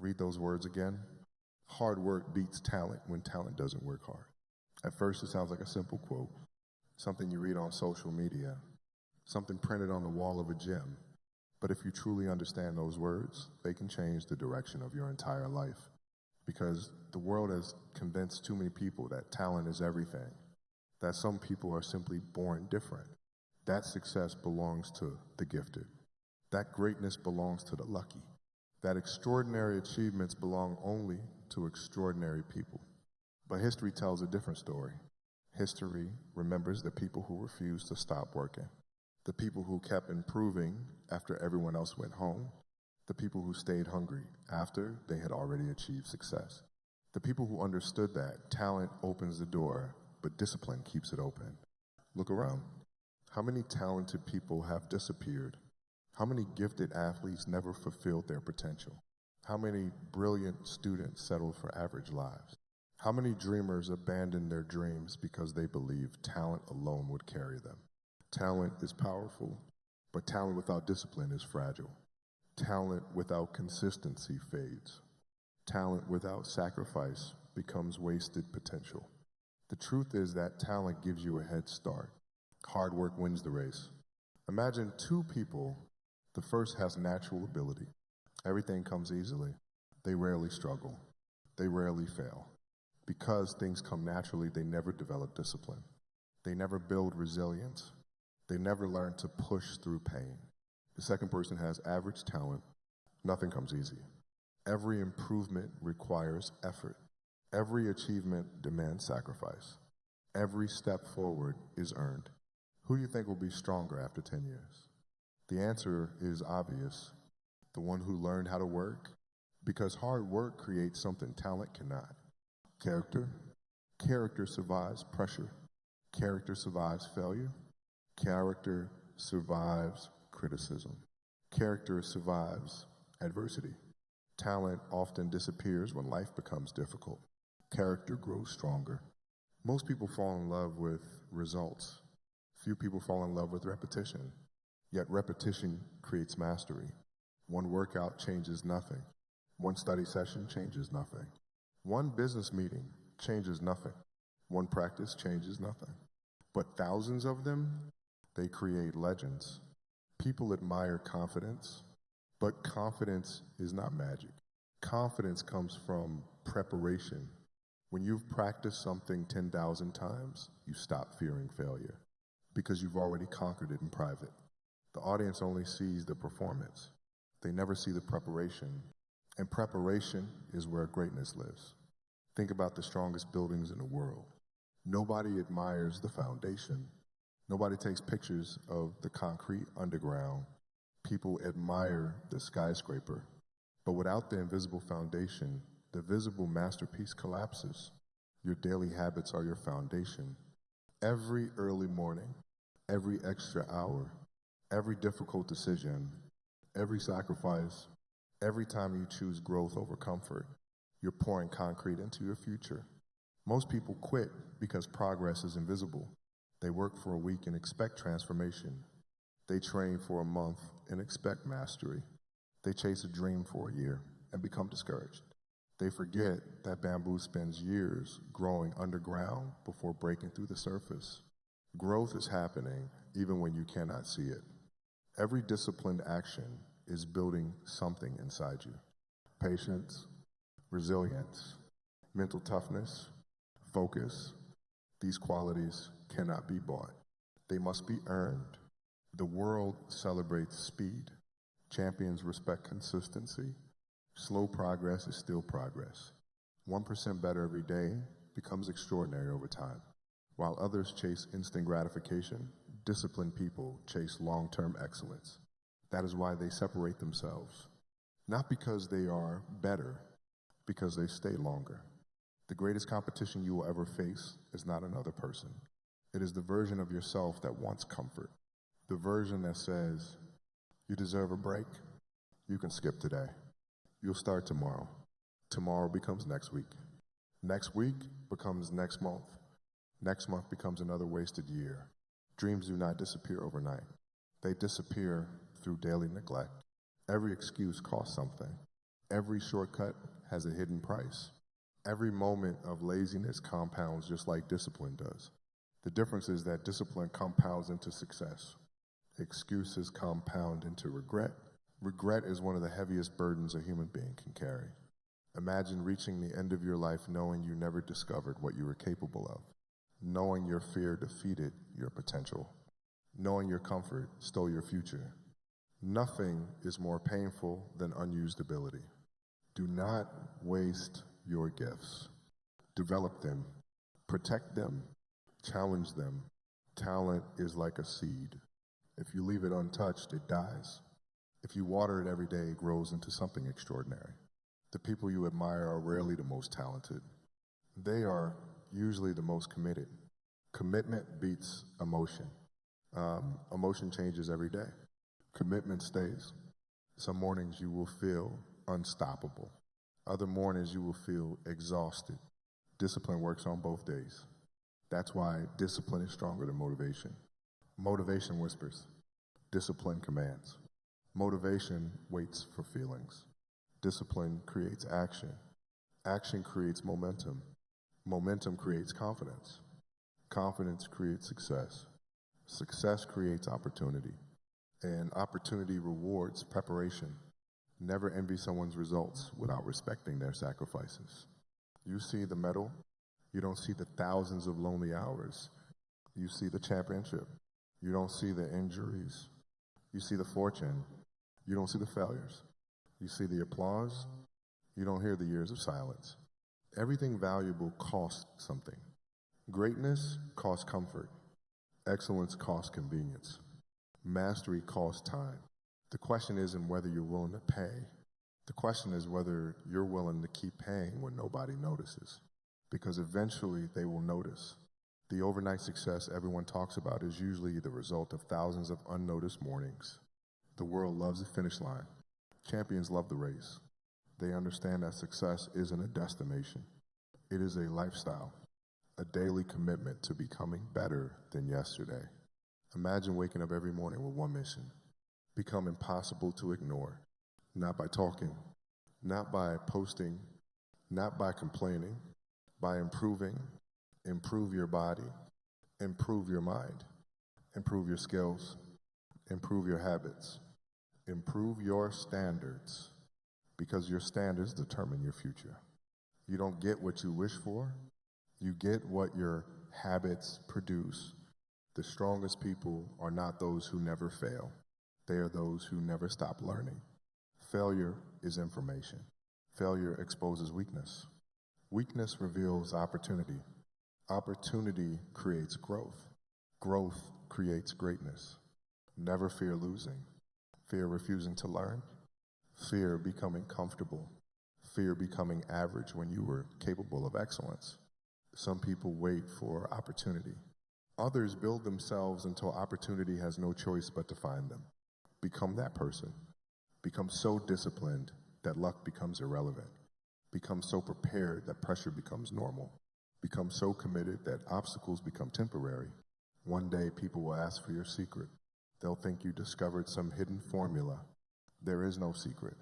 Read those words again. Hard work beats talent when talent doesn't work hard. At first, it sounds like a simple quote, something you read on social media, something printed on the wall of a gym. But if you truly understand those words, they can change the direction of your entire life. Because the world has convinced too many people that talent is everything, that some people are simply born different. That success belongs to the gifted. That greatness belongs to the lucky. That extraordinary achievements belong only to extraordinary people. But history tells a different story. History remembers the people who refused to stop working, the people who kept improving after everyone else went home, the people who stayed hungry after they had already achieved success, the people who understood that talent opens the door, but discipline keeps it open. Look around. How many talented people have disappeared? How many gifted athletes never fulfilled their potential? How many brilliant students settled for average lives? How many dreamers abandoned their dreams because they believed talent alone would carry them? Talent is powerful, but talent without discipline is fragile. Talent without consistency fades. Talent without sacrifice becomes wasted potential. The truth is that talent gives you a head start. Hard work wins the race. Imagine two people. The first has natural ability. Everything comes easily. They rarely struggle. They rarely fail. Because things come naturally, they never develop discipline. They never build resilience. They never learn to push through pain. The second person has average talent. Nothing comes easy. Every improvement requires effort. Every achievement demands sacrifice. Every step forward is earned. Who do you think will be stronger after 10 years? The answer is obvious. The one who learned how to work. Because hard work creates something talent cannot. Character. Character survives pressure. Character survives failure. Character survives criticism. Character survives adversity. Talent often disappears when life becomes difficult. Character grows stronger. Most people fall in love with results. Few people fall in love with repetition. Yet repetition creates mastery. One workout changes nothing. One study session changes nothing. One business meeting changes nothing. One practice changes nothing. But thousands of them, they create legends. People admire confidence, but confidence is not magic. Confidence comes from preparation. When you've practiced something 10,000 times, you stop fearing failure because you've already conquered it in private. The audience only sees the performance. They never see the preparation. And preparation is where greatness lives. Think about the strongest buildings in the world. Nobody admires the foundation. Nobody takes pictures of the concrete underground. People admire the skyscraper. But without the invisible foundation, the visible masterpiece collapses. Your daily habits are your foundation. Every early morning, every extra hour, every difficult decision, every sacrifice, every time you choose growth over comfort, you're pouring concrete into your future. Most people quit because progress is invisible. They work for a week and expect transformation. They train for a month and expect mastery. They chase a dream for a year and become discouraged. They forget that bamboo spends years growing underground before breaking through the surface. Growth is happening even when you cannot see it. Every disciplined action is building something inside you. Patience, resilience, mental toughness, focus. These qualities cannot be bought. They must be earned. The world celebrates speed. Champions respect consistency. Slow progress is still progress. 1% better every day becomes extraordinary over time. While others chase instant gratification, disciplined people chase long-term excellence. That is why they separate themselves. Not because they are better, because they stay longer. The greatest competition you will ever face is not another person. It is the version of yourself that wants comfort. The version that says, you deserve a break, you can skip today. You'll start tomorrow. Tomorrow becomes next week. Next week becomes next month. Next month becomes another wasted year. Dreams do not disappear overnight. They disappear through daily neglect. Every excuse costs something. Every shortcut has a hidden price. Every moment of laziness compounds just like discipline does. The difference is that discipline compounds into success. Excuses compound into regret. Regret is one of the heaviest burdens a human being can carry. Imagine reaching the end of your life knowing you never discovered what you were capable of, knowing your fear defeated your potential, knowing your comfort stole your future. Nothing is more painful than unused ability. Do not waste your gifts. Develop them, protect them, challenge them. Talent is like a seed. If you leave it untouched, it dies. If you water it every day, it grows into something extraordinary. The people you admire are rarely the most talented. They are usually the most committed. Commitment beats emotion. Emotion changes every day. Commitment stays. Some mornings you will feel unstoppable. Other mornings you will feel exhausted. Discipline works on both days. That's why discipline is stronger than motivation. Motivation whispers. Discipline commands. Motivation waits for feelings. Discipline creates action. Action creates momentum. Momentum creates confidence. Confidence creates success. Success creates opportunity. And opportunity rewards preparation. Never envy someone's results without respecting their sacrifices. You see the medal, you don't see the thousands of lonely hours. You see the championship. You don't see the injuries. You see the fortune. You don't see the failures. You see the applause. You don't hear the years of silence. Everything valuable costs something. Greatness costs comfort. Excellence costs convenience. Mastery costs time. The question isn't whether you're willing to pay. The question is whether you're willing to keep paying when nobody notices. Because eventually they will notice. The overnight success everyone talks about is usually the result of thousands of unnoticed mornings. The world loves the finish line. Champions love the race. They understand that success isn't a destination. It is a lifestyle, a daily commitment to becoming better than yesterday. Imagine waking up every morning with one mission: become impossible to ignore. Not by talking, not by posting, not by complaining, by improving. Improve your body, improve your mind, improve your skills, improve your habits, improve your standards, because your standards determine your future. You don't get what you wish for, you get what your habits produce. The strongest people are not those who never fail. They are those who never stop learning. Failure is information. Failure exposes weakness. Weakness reveals opportunity. Opportunity creates growth. Growth creates greatness. Never fear losing. Fear refusing to learn. Fear becoming comfortable. Fear becoming average when you were capable of excellence. Some people wait for opportunity. Others build themselves until opportunity has no choice but to find them. Become that person. Become so disciplined that luck becomes irrelevant. Become so prepared that pressure becomes normal. Become so committed that obstacles become temporary. One day people will ask for your secret. They'll think you discovered some hidden formula. There is no secret.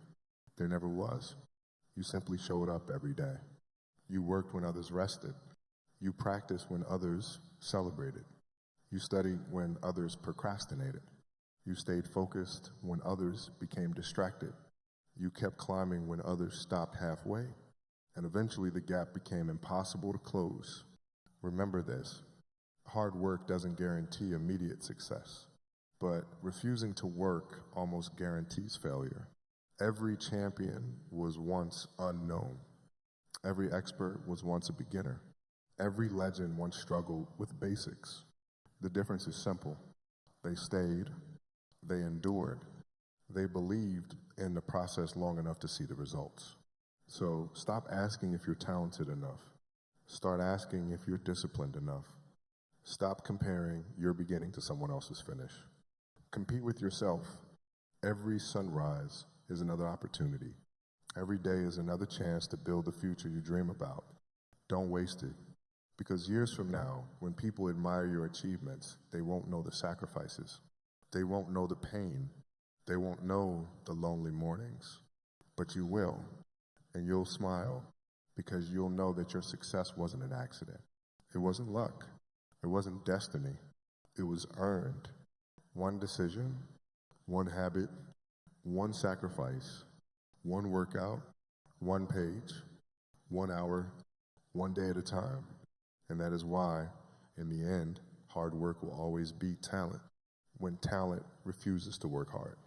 There never was. You simply showed up every day. You worked when others rested. You practiced when others celebrated. You studied when others procrastinated. You stayed focused when others became distracted. You kept climbing when others stopped halfway. And eventually the gap became impossible to close. Remember this: hard work doesn't guarantee immediate success, but refusing to work almost guarantees failure. Every champion was once unknown. Every expert was once a beginner. Every legend once struggled with basics. The difference is simple. They stayed, they endured, they believed in the process long enough to see the results. So stop asking if you're talented enough. Start asking if you're disciplined enough. Stop comparing your beginning to someone else's finish. Compete with yourself. Every sunrise is another opportunity. Every day is another chance to build the future you dream about. Don't waste it. Because years from now, when people admire your achievements, they won't know the sacrifices. They won't know the pain. They won't know the lonely mornings. but you will. And you'll smile because you'll know that your success wasn't an accident. It wasn't luck. It wasn't destiny. It was earned. One decision, one habit, one sacrifice, one workout, one page, 1 hour, one day at a time. And that is why, in the end, hard work will always beat talent when talent refuses to work hard.